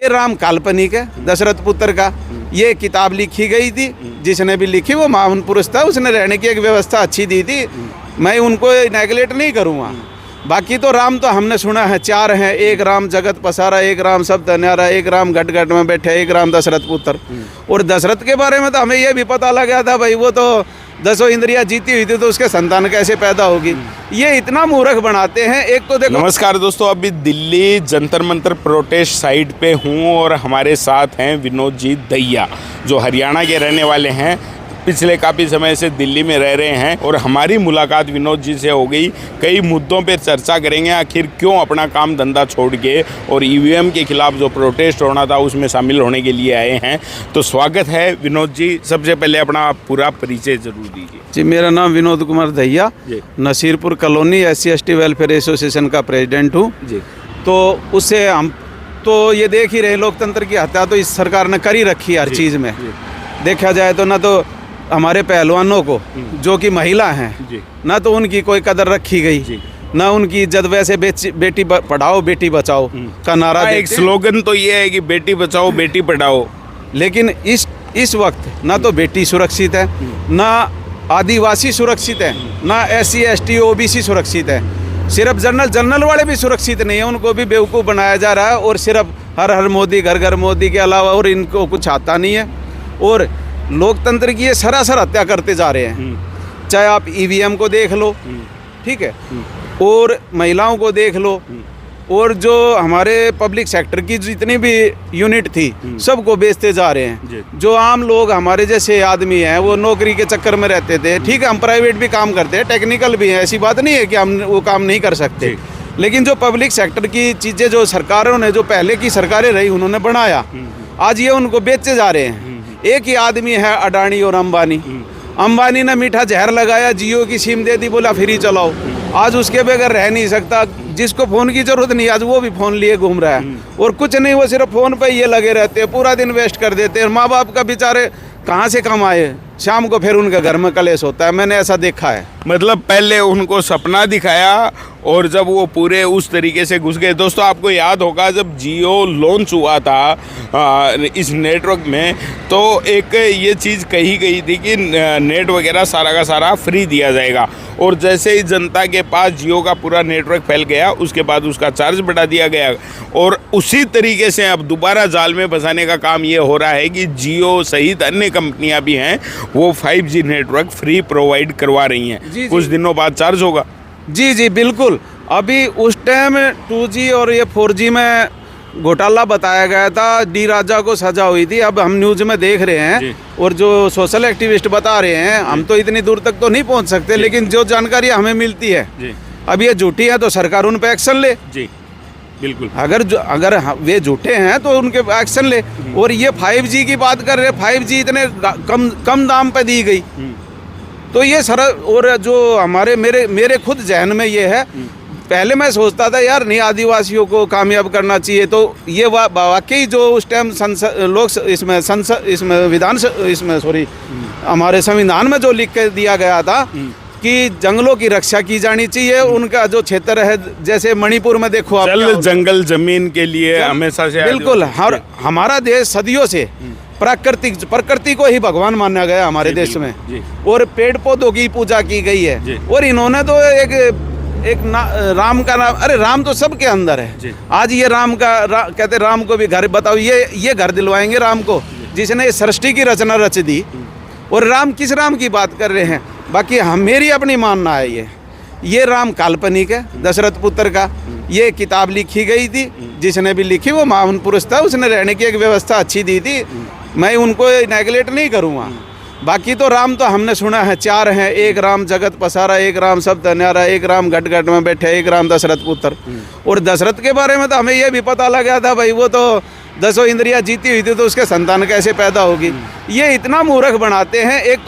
ये राम काल्पनिक है, दशरथ पुत्र का। ये किताब लिखी गई थी, जिसने भी लिखी वो महान पुरुष था, उसने रहने की एक व्यवस्था अच्छी दी थी। मैं उनको नेगलेक्ट नहीं करूँगा। बाकी तो राम तो हमने सुना है 4 हैं, एक राम जगत पसारा, एक राम सब न्यारा, एक राम घट घट में बैठे, एक राम दशरथ पुत्र। और दशरथ के बारे में तो हमें ये भी पता लग गया था भाई, वो तो 10 इंद्रियां जीती हुई थी, तो उसके संतान कैसे पैदा होगी। ये इतना मूर्ख बनाते हैं। एक तो देखो, नमस्कार दोस्तों, अभी दिल्ली जंतर मंतर प्रोटेस्ट साइट पे हूँ और हमारे साथ हैं विनोद जी दहिया, जो हरियाणा के रहने वाले हैं, पिछले काफ़ी समय से दिल्ली में रह रहे हैं। और हमारी मुलाकात विनोद जी से हो गई। कई मुद्दों पे चर्चा करेंगे, आखिर क्यों अपना काम धंधा छोड़ के और ईवीएम के खिलाफ जो प्रोटेस्ट होना था उसमें शामिल होने के लिए आए हैं। तो स्वागत है विनोद जी। सबसे पहले अपना पूरा परिचय जरूर दीजिए। जी, मेरा नाम Vinod Kumar Dahiya, Nasirpur colony SC/ST welfare association का प्रेसिडेंट हूँ जी। तो उससे हम तो ये देख ही रहे, लोकतंत्र की हत्या तो इस सरकार ने कर ही रखी है हर चीज़ में। देखा जाए तो ना तो हमारे पहलवानों को, जो कि महिला हैं, ना तो उनकी कोई कदर रखी गई, ना उनकी इज्जत। वैसे बेटी पढ़ाओ बेटी बचाओ का नारा, एक स्लोगन तो ये है कि बेटी बचाओ बेटी पढ़ाओ, लेकिन इस वक्त ना तो बेटी सुरक्षित है, ना आदिवासी सुरक्षित है, ना SC/ST OBC सुरक्षित है। सिर्फ जनरल वाले भी सुरक्षित नहीं है, उनको भी बेवकूफ़ बनाया जा रहा है। और सिर्फ हर हर मोदी, घर घर मोदी के अलावा और इनको कुछ आता नहीं है। और लोकतंत्र की ये सरासर हत्या करते जा रहे हैं। चाहे आप EVM को देख लो, ठीक है, और महिलाओं को देख लो, और जो हमारे पब्लिक सेक्टर की जितनी भी यूनिट थी सबको बेचते जा रहे हैं। जो आम लोग हमारे जैसे आदमी हैं वो नौकरी के चक्कर में रहते थे। ठीक है, हम प्राइवेट भी काम करते हैं, टेक्निकल भी हैं, ऐसी बात नहीं है कि हम वो काम नहीं कर सकते। लेकिन जो पब्लिक सेक्टर की चीज़ें जो सरकारों ने, जो पहले की सरकारें रही, उन्होंने बनाया, आज ये उनको बेचते जा रहे हैं। एक ही आदमी है, अडानी और अंबानी। अंबानी ने मीठा जहर लगाया, जियो की सिम दे दी, बोला फ्री चलाओ। आज उसके बगैर रह नहीं सकता। जिसको फ़ोन की ज़रूरत नहीं, आज वो भी फ़ोन लिए घूम रहा है। और कुछ नहीं, वो सिर्फ फ़ोन पे ये लगे रहते हैं, पूरा दिन वेस्ट कर देते हैं। माँ बाप का बेचारे कहाँ से कमाए, शाम को फिर उनके घर में कलेश होता है। मैंने ऐसा देखा है। मतलब पहले उनको सपना दिखाया और जब वो पूरे उस तरीके से घुस गए। दोस्तों, आपको याद होगा जब जियो लॉन्च हुआ था इस नेटवर्क में, तो एक ये चीज़ कही गई थी कि नेट वगैरह सारा का सारा फ्री दिया जाएगा। और जैसे ही जनता के पास जियो का पूरा नेटवर्क फैल गया, उसके बाद उसका चार्ज बढ़ा दिया गया। और उसी तरीके से अब दोबारा जाल में फंसाने का काम ये हो रहा है कि जियो सहित अन्य कंपनियां भी हैं, वो 5G नेटवर्क फ्री प्रोवाइड करवा रही हैं। कुछ दिनों बाद चार्ज होगा। जी बिल्कुल। अभी उस टाइम 2G और ये 4G में घोटाला बताया गया था, डी राजा को सजा हुई थी। अब हम न्यूज़ में देख रहे हैं और जो सोशल एक्टिविस्ट बता रहे हैं, हम तो इतनी दूर तक तो नहीं पहुंच सकते, लेकिन जो जानकारी हमें मिलती है, अब ये झूठी है तो सरकार उन पर एक्शन ले। जी बिल्कुल। अगर वे झूठे हैं तो उनके एक्शन ले। और ये 5G की बात कर रहे हैं, 5G इतने कम दाम पे दी गई, तो ये सर। और जो हमारे मेरे खुद जहन में ये है, पहले मैं सोचता था यार नहीं, आदिवासियों को कामयाब करना चाहिए। तो ये वाकई जो उस टाइम हमारे संविधान में जो लिख के दिया गया था कि जंगलों की रक्षा की जानी चाहिए। उनका जो क्षेत्र है, जैसे मणिपुर में देखो आप, जंगल जमीन के लिए हमेशा से बिल्कुल। हमारा देश सदियों से प्रकृति को ही भगवान माना गया हमारे देश में, और पेड़ पौधों की पूजा की गई है। और इन्होंने तो राम का नाम, अरे राम तो सबके अंदर है। आज ये कहते राम को भी घर बताओ, ये घर दिलवाएंगे राम को, जिसने सृष्टि की रचना रच दी। और राम किस राम की बात कर रहे हैं? बाकी मेरी अपनी मानना है, ये राम काल्पनिक है, दशरथ पुत्र का। ये किताब लिखी गई थी, जिसने भी लिखी वो महान पुरुष था, उसने रहने की एक व्यवस्था अच्छी दी थी। मैं उनको नेगलेक्ट नहीं करूँगा। बाकी तो राम तो हमने सुना है 4 हैं, एक राम जगत पसारा, एक राम सब न्यारा, एक राम घट घट में बैठे, एक राम दशरथ पुत्र। और दशरथ के बारे में तो हमें ये भी पता लग गया था भाई, वो तो 10 इंद्रियां जीती हुई थी, तो उसके संतान कैसे पैदा होगी। ये इतना मूर्ख बनाते हैं। एक तो